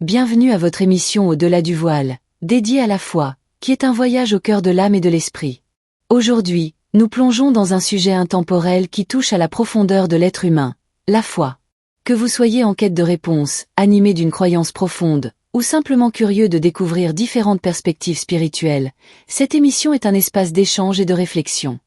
Bienvenue à votre émission Au-delà du voile, dédiée à la foi, qui est un voyage au cœur de l'âme et de l'esprit. Aujourd'hui, nous plongeons dans un sujet intemporel qui touche à la profondeur de l'être humain, la foi. Que vous soyez en quête de réponses, animé d'une croyance profonde, ou simplement curieux de découvrir différentes perspectives spirituelles, cette émission est un espace d'échange et de réflexion.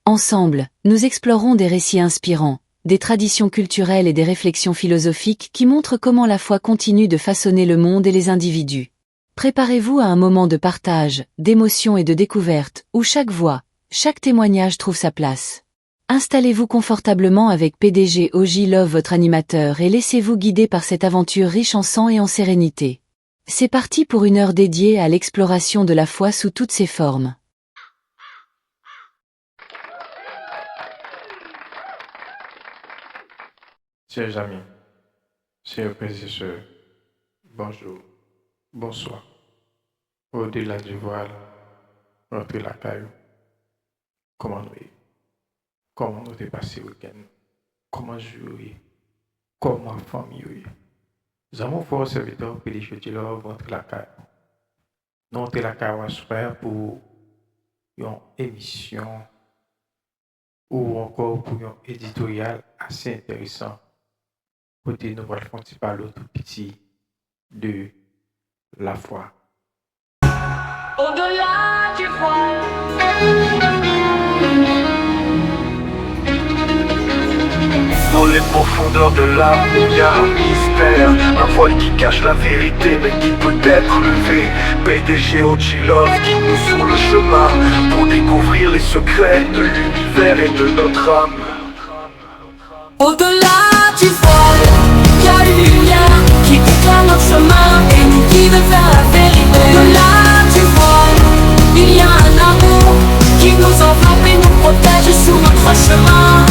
Ensemble, nous explorons des récits inspirants, des traditions culturelles et des réflexions philosophiques qui montrent comment la foi continue de façonner le monde et les individus. Préparez-vous à un moment de partage, d'émotion et de découverte, où chaque voix, chaque témoignage trouve sa place. Installez-vous confortablement avec PDG OJ Love, votre animateur, et laissez-vous guider par cette aventure riche en sang et en sérénité. C'est parti pour une heure dédiée à l'exploration de la foi sous toutes ses formes. Chers amis, chers frères et sœurs, bonjour, bonsoir. Au-delà du voile, rentrez la caillou. Comment nous est? Comment nous est passé le week-end? Comment jouer? Comment famille? Nous avons fort serviteur pour les jeudis là, rentrez la caillou. Nous rentrez la caillou à soir pour une émission ou encore pour un éditorial assez intéressant. Côté nous allons faire parler tout petit de la foi. Au-delà du voile. Dans les profondeurs de l'âme, il y a un mystère. Un voile qui cache la vérité mais qui peut être levé. PDG OJ Love qui nous sur le chemin pour découvrir les secrets de l'univers et de notre âme. Au-delà du voile, il y a une lumière qui éclaire notre chemin et nous guide vers la vérité. Au-delà du voile, il y a un amour qui nous enveloppe et nous protège sur notre chemin.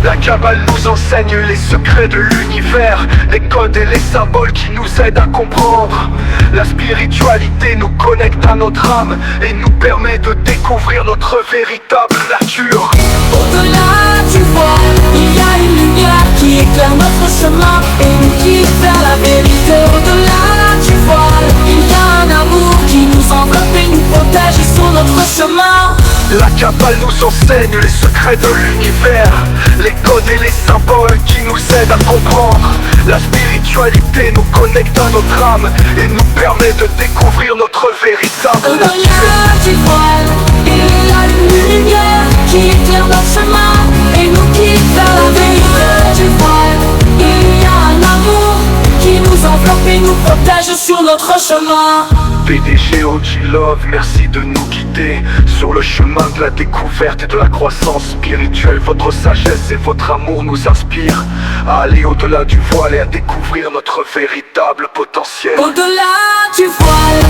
La Kabbale nous enseigne les secrets de l'univers, les codes et les symboles qui nous aident à comprendre. La spiritualité nous connecte à notre âme et nous permet de découvrir notre véritable nature. Au-delà du voile, il y a une lumière qui éclaire notre chemin et nous guide vers la vérité. Au-delà du voile, il y a un amour qui nous enveloppe et nous protège sur notre chemin. La Kabbale nous enseigne les secrets de l'univers, les codes et les symboles qui nous aident à comprendre. La spiritualité nous connecte à notre âme et nous permet de découvrir notre véritable Au-delà nature. du voile, il y a une lumière qui éclaire notre chemin et nous guide vers la vérité du voile. Il y a un amour qui nous enveloppe et nous protège sur notre chemin. PDG OJ Love, merci de nous guider sur le chemin de la découverte et de la croissance spirituelle. Votre sagesse et votre amour nous inspirent à aller au-delà du voile et à découvrir notre véritable potentiel. Au-delà du voile,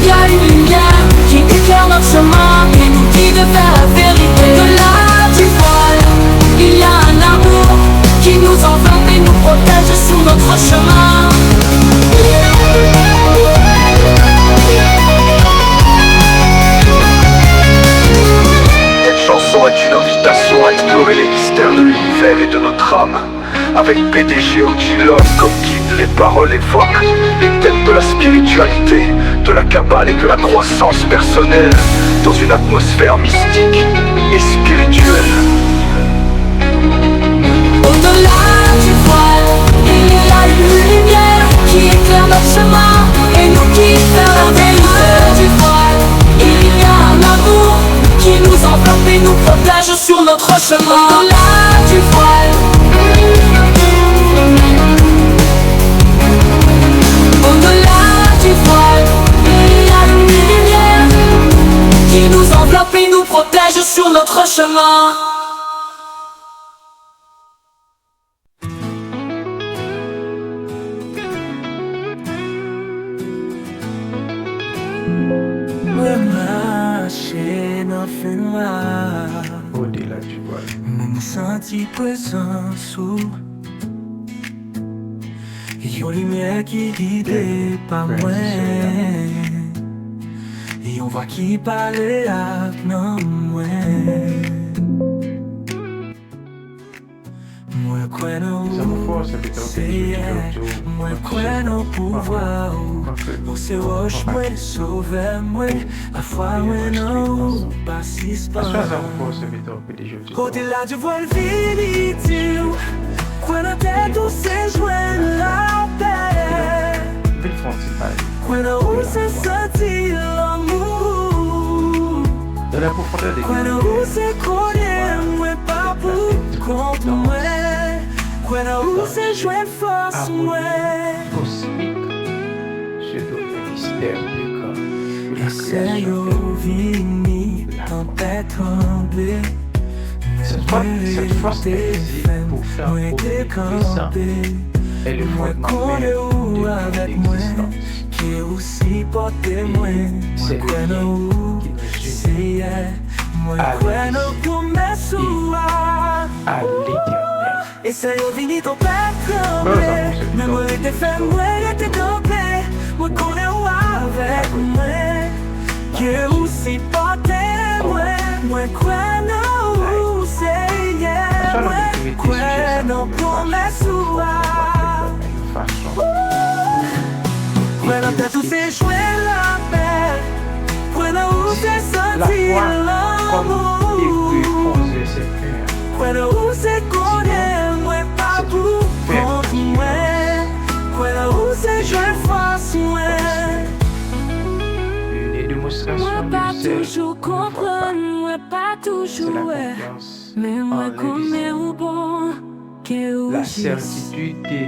il y a une lumière qui éclaire notre chemin et nous guide vers la vérité. Au-delà du voile, il y a un amour qui nous enveloppe et nous protège sur notre chemin. Cette chanson est une invitation à explorer les mystères de l'univers et de notre âme. Avec PDG OJ Love comme guide, les paroles évoquent les thèmes de la spiritualité, de la Kabbale et de la croissance personnelle dans une atmosphère mystique et spirituelle. Au-delà du voile, il y a une lumière qui éclaire notre chemin et nous guide vers la vérité du voile. Il y a un amour qui nous enveloppe et nous protège sur notre chemin. Au-delà du voile, au-delà du voile, il y a une lumière qui nous enveloppe et nous protège sur notre chemin. Au-delà du voile. Me senti présence ou yon lumière qui guide par moi. Et on voit qui parle avec moi. Mwen kwen nou Sa mou fò, se bito Se ye, mwen kwen nou pouvoir ou se roche mwen sauve mwen la fwa mwen nou pasispan Aswa sa mou fò, se bito pe de jodi Au-delà du voile finiti kwen nan tèt ou se jwen la paix Vil fon ti pali kwen nan ou se senti l'amour De la profondeur de kwen nan ou se konye mwen pa pou kont mwen kwen nan ou se jwen fos mwen cosmique se do mystère du corps de la Se yo création vini tempête tremblée Cette force existe pour faire Mwen obéir puissant décampé est le Mwen fondement konne même ou de avèk notre mwen existence. Ki ou si pote mwen C'est Mwen kwen lui ou qui nous unit se ye Mwen à kwen ou koume sou à l'éternel. E se yo vini tempête tremblée c'est Men mwen rete fè mwen rete campé Mwen konne ou avèk mwen Ki ou si pote mwen Mwen kwen ou se ye Mwen kwen ou koume sou Une façon Kwen an tèt ou se jwè la paix Kwen ou se la senti foi comme l'amour Hébreu 11 verset 1. Kwen ou se konye mwen pa pou kont mwen Kwen ou se jwè fos mwen Une démonstration Mwen pa du sel toujou kompren, mwen pa c'est la toujou wè confiance Men en mwen kone l'invisible. ou bon, ke ou La jis certitude de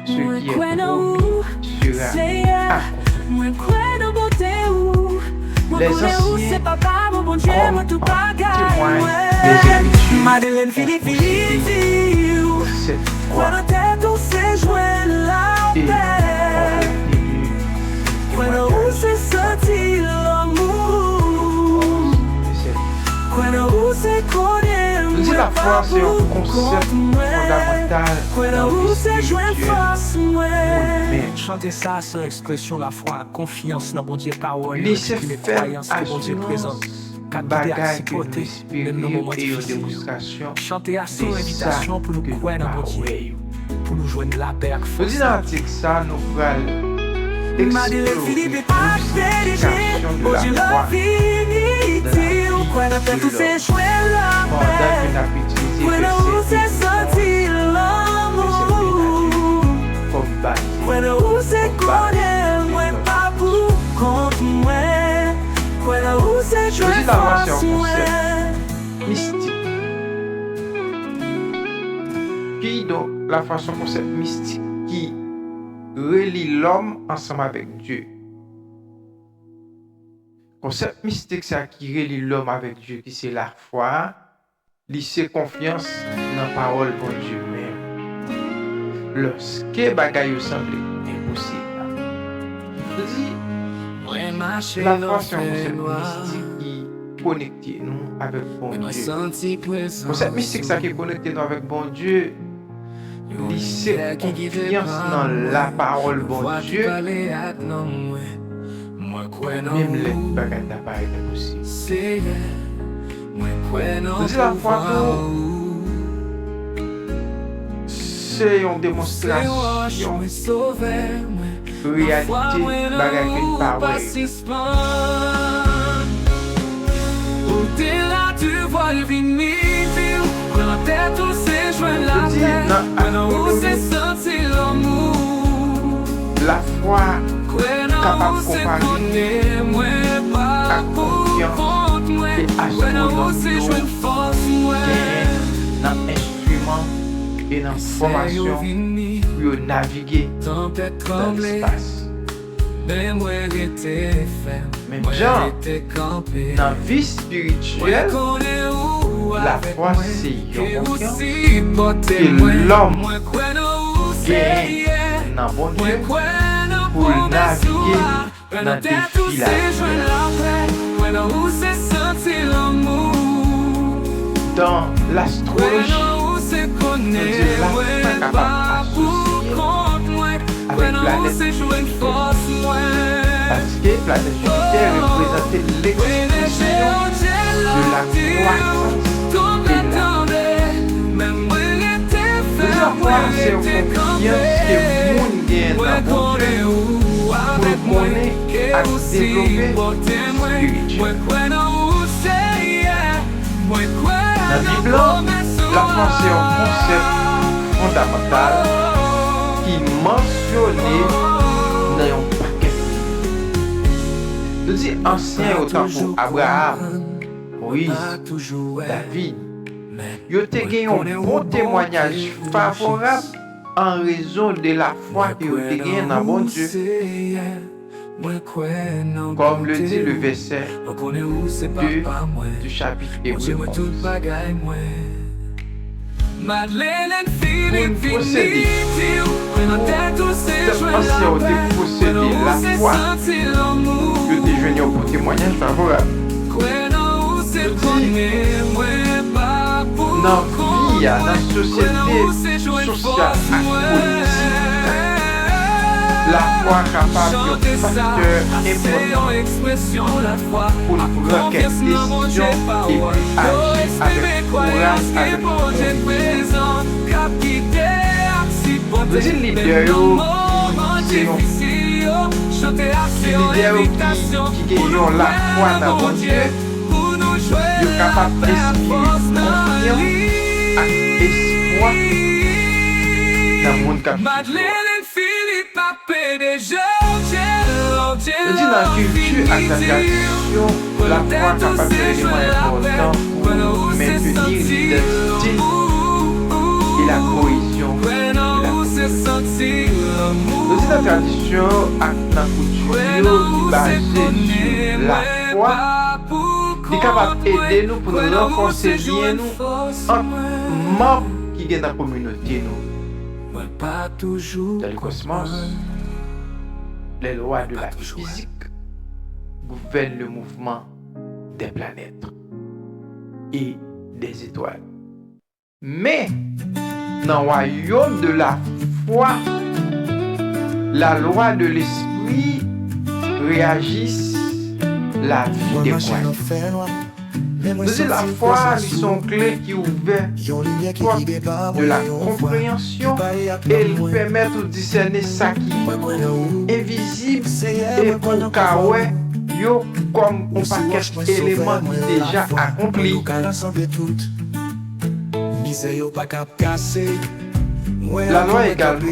ce Mwen qui est kwen ou promis sera se ye accompli. Mwen kwen ou bote ou Mwen Les kone ou anciens se papa, mwen bon Dieu, mwen tout bagay témoignent des mwen Écritures Madeleine Philippe ou cette Kwen foi an tèt ou se jwè la et paix ont obtenu Kwen ou se senti l'amour de cette Kwen ou se konye Je dis la foi, c'est un concept fondamental Kwen dans ou le se jwè spirituel. fos mwen Mais Chantez ça sans expression la foi, confiance dans bon Dieu parole, laissez exprimer faire croyance que bon Dieu présent. bagay que nous Même dans espérions moments et en difficiles. démonstration Chantez à son de ça invitation pour nous que croire dans bon Dieu, pareil. pour nous joindre la paix avec Je force. dis dans l'article ça, nous allons Madeleine Philippe explorer est pas PDG l'explication de Au Dieu la la foi finiti ou Kwen an tèt ou se jwè la pendant que paix nous avons utilisé Kwen ou se senti l'amour comme base. Kwen ou se konye mwen pa pou kont mwen Kwen ou se jwè Je dis la foi, c'est un fos mwen Mystique. Puis donc, la façon concept mystique qui relie l'homme ensemble avec Dieu. Concept mystique, c'est ça qui relie l'homme avec Dieu, qui c'est la foi, c'est confiance dans la parole de Dieu même. Lorsque bagay yo semble impossible. Je dis, Mwen mache la nan foi, c'est un fè concept noir mystique qui connecte nous avec bon Mwen Dieu. senti prezans Concept mystique, ça qui connecte nous avec bon Dieu, c'est confiance dans la parole bon Dieu, même les bagages d'appareil impossible. Je dis la foi c'est une démonstration de réalité bagages que parole. Au-delà du voile vinifil Kwen an tèt ou se jwè la Je dis, paix dans Kwen ou se senti l'amour La foi Kwen ou se konye mwen pa à pou confiance kont mwen et Kwen ou se jwè fos mwen dans l'instrument et dans la Se yo formation vini pour naviguer tempête dans tremblée l'espace. Men mwen rete ferme Même Mwen Jean, rete campé dans la vie Mwen spirituelle, konè ou la avèk foi, mwen, c'est Ke yon ou confiance si pote que mwen l'homme Mwen kwen ou se gagne ye dans bon Mwen Dieu kwen ou pour pou naviguer Kwen dans ou tèt ou défi se la jwen la paix Kwen ou se senti l'amour dans Kwen l'astrologie ou se konè C'est la mwen fin pa capable pou d'associer kont mwen avec Kwen la ou lettre se jwen fos mwen parce que la planète Jupiter représentait l'expression de la croissance et la. Je dis confiance que moun gen nan bon Dieu pour connaître et développer spirituel. Dans la Bible, la foi c'est un concept fondamental qui est mentionné dans un paquet. Nous disons ancien autant pour Abraham, Moïse, David. Yo te gen un bon témoignage favorable en raison de la foi que yo te gen dans bon Dieu. Comme le dit le verset 2 du chapitre Hébreu 11. Pour posséder, cette ancienneté posséder la foi, yo te joigné un bon témoignage favorable. Dans la vie, dans la société sociale et politique, la foi est capable de facteur important pour prendre quelques décisions et puis agir avec courage, avec conviction. Vous êtes leader qui ont la foi dans mon Dieu. Yo capable d'inspirer confiance et espoir dans le monde capable. Je dis dans la culture et la tradition, la foi est capable d'éléments importants pour maintenir l'identité et la cohésion de la communauté. Je dis la tradition et la couture qui est basée sur la foi. Il est capable d'aider nous pour nous renforcer bien nous entre membres qui sont dans la communauté. Dans le cosmos, les lois de la physique gouvernent le mouvement des planètes et des étoiles. Mais dans le royaume de la foi, la loi de l'esprit réagisse la vie des croyants. C'est la foi, ils sont clés qui ouvrent de la compréhension et ils permettent de discerner ça qui est invisible et pour kawe yo comme un paquet d'éléments déjà accomplis.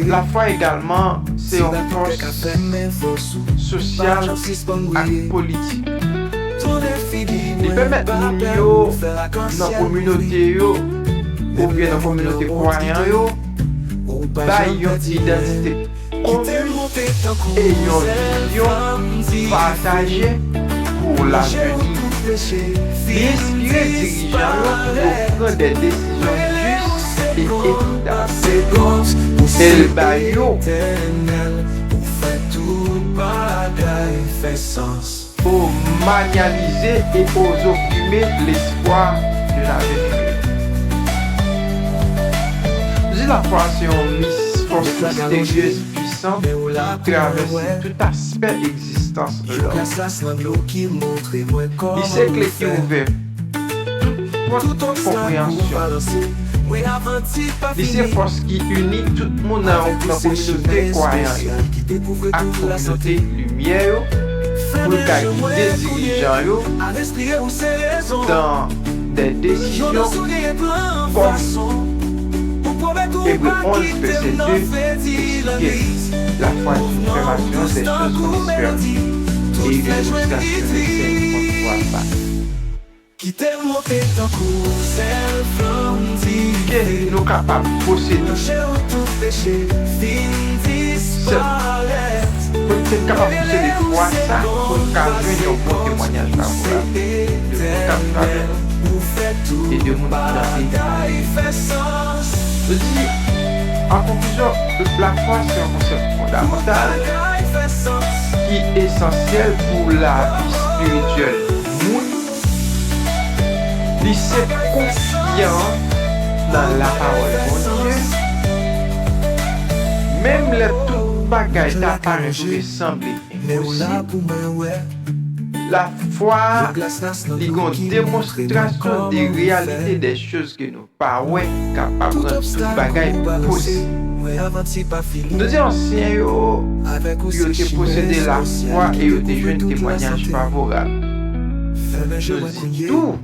La foi également, c'est une force sociale et politique. Il permet nous dans la communauté ou bien dans la communauté croyante d'avoir une identité commune et une vision partagée pour l'avenir. Inspirer les dirigeants pour prendre des décisions justes et équitables. Et le baillot pour magnaniser et pour opprimer l'espoir de l'avenir. La foi, c'est une force mystérieuse, puissante, qui traverse tout aspect d'existence de l'homme. Il sait que les qui ouvert toute compréhension. Il sait force qui unit tout le monde dans la communauté croyante, à la communauté lumière, pour guider les dirigeants dans des décisions comme Hébreu 11, verset 2, la foi est une affirmation des choses qu'on espère et une illustration de celles qu'on ne voit pas. Qu'est-ce que nous capables de posséder? Peut-être capable de posséder foi, ça, pour nous faire un bon témoignage favorable de notre travers et de mon identité. Je dis, en conclusion, la foi c'est un concept fondamental qui est essentiel pour la vie spirituelle. Il s'est confiant dans la parole de Dieu. Même les tout bagages d'appareil qui semblent impossibles. La foi est une démonstration des réalités des choses que nous ne sommes pas capables de tout bagaille possible. moi avant de pas fini. Nous disons anciens yo te possédé la foi et yo te joué un témoignage favorable. Nous disons tout.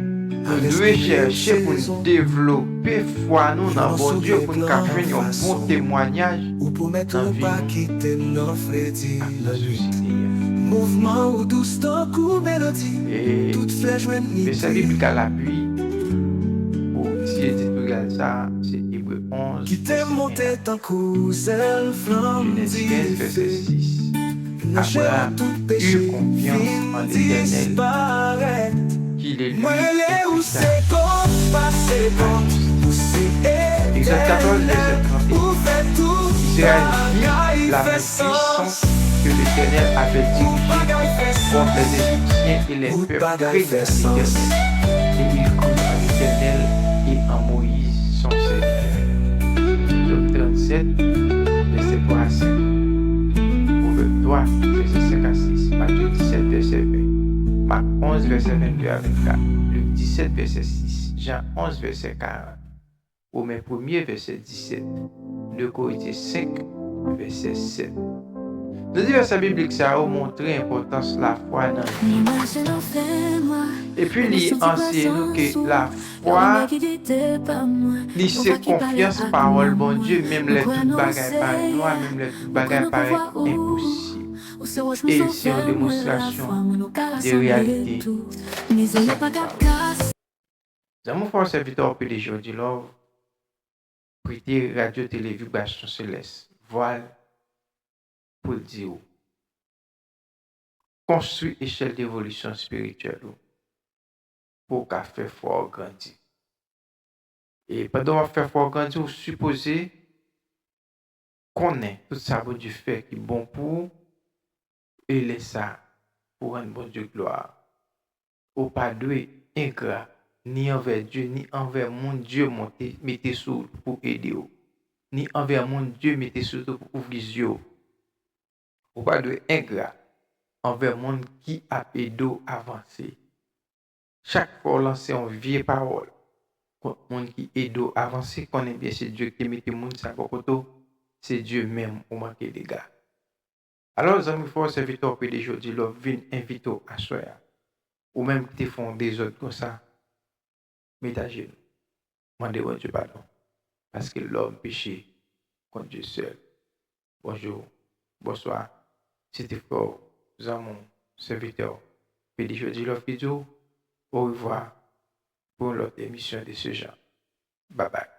Nous devons chercher pour nous développer foi nous dans bon Dieu pour nous faire un bon témoignage ou pour mettre dans pas la quitter l'offre vie dans la société. Mouvement ou douce tant coup mélodie. Et toute flèche le verset biblique à l'appui pour essayer de regarder ça, c'est Hébreux 11 qui t'est monté tant coup seul flamme Genèse 15 verset 6. Abraham eut confiance en l'Éternel qu'il est lui où c'est qu'on passe bon, où c'est Exode 14 verset 31. Israël vit la même puissance que l'Éternel avait dirigée contre les Égyptiens et les peuples créés de l'Éternel. Et il crut en l'Éternel et en Moïse son serviteur. Job 37 verset 3 à 5. Proverbe 3 verset 5 à 6. Matthieu 17 verset 20. Marc 11 verset 22 à 24. Luc 17 verset 6. Jean 11 verset 40. Romains 1er verset 17. 2 Corinthiens 5 verset 7. Nous disons verset biblique ça a montré l'importance de la foi dans la vie. Et puis il enseigne nous que la foi, c'est confiance parole bon Dieu, même les toutes bagailles par nous, même les toutes bagailles paraissent impossibles. Et c'est une démonstration de réalité. Nous avons serviteur PDG de Love, prêter radio télé vibration céleste, voile pour le dire. Construire échelle d'évolution spirituelle pour qu'à faire fort grandir. Et pendant faire fort grandir, vous supposez qu'on ait tout ça pour du fait qui est bon pour et laisser ça pour rendre bon Dieu gloire. Ou pas de ingrat ni envers Dieu ni envers mon Dieu mettez sous pour aider ni envers mon Dieu mettez sous pour ouvrir les yeux. Ou pas de ingrat envers monde qui a aidé avancer. Chaque fois lancer une vieille parole contre monde qui aide avancer, connaît bien c'est Dieu qui met monde ça côté, c'est Dieu même au manquer des gars. Alors les amis faut serviteur PDG dit leur vinn invite à soir ou même qui te font des autres comme ça. Mettez à genoux. Mandez bon Dieu pardon parce que l'homme péché contre Dieu seul. Bonjour. Bonsoir. C'était fort. Mon serviteur PDG de Love Video. Au revoir pour l'autre émission de ce genre. Bye bye.